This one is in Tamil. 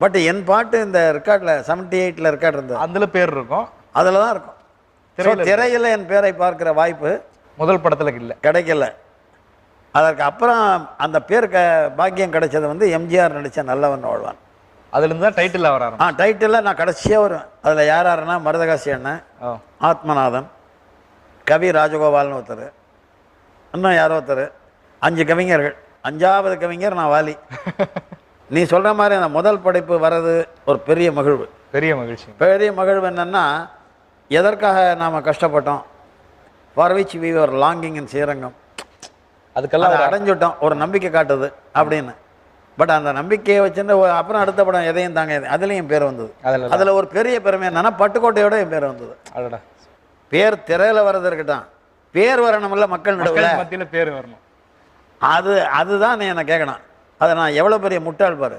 பட் என் பாட்டு இந்த ரெக்கார்டில் 78 ரெக்கார்ட் இருந்தது, அதுல பேர் இருக்கும், அதில் தான் இருக்கும். திரையில் என் பேரை பார்க்குற வாய்ப்பு முதல் படத்துல இல்லை, கிடைக்கல. அதற்கு அப்புறம் அந்த பேர் பாக்கியம் கிடைச்சது வந்து எம்ஜிஆர் நடித்த நல்லவன் வாழ்வான். அதுலேருந்து தான் டைட்டில் வர டைட்டிலில் நான் கடைசியாக வருவேன். அதில் யார் யாருன்னா மருதகாசி அண்ணன், ஆத்மநாதன், கவி ராஜகோபால்னு ஒருத்தர், இன்னும் யாரோ ஒருத்தர், 5 கவிஞர்கள். 5வது கவிஞர் நான் வாலி. நீ சொல்கிற மாதிரி அந்த முதல் படைப்பு வர்றது ஒரு பெரிய மகிழ்வு. பெரிய மகிழ்ச்சி. பெரிய மகிழ்வு என்னென்னா, எதற்காக நாம் கஷ்டப்பட்டோம், for which we were longing in Srirangam, அதுக்கெல்லாம் அடைஞ்சிட்டோம், ஒரு நம்பிக்கை காட்டுது அப்படின்னு. பட் அந்த நம்பிக்கையை வச்சுட்டு அப்புறம் அடுத்த படம் எதையும் தாங்க, அதுலேயும் என் பேர் வந்தது. அதில் ஒரு பெரிய பெருமை என்னன்னா, பட்டுக்கோட்டையோட என் பேர் வந்தது. பேர் திரையில் வர்றது இருக்கட்டும், பேர் வரணும்ல, மக்கள் மத்தியில் பேர் வரணும். அதுதான் நீ என்ன கேட்கணும். அதை நான் எவ்வளோ பெரிய முட்டாள் பாரு.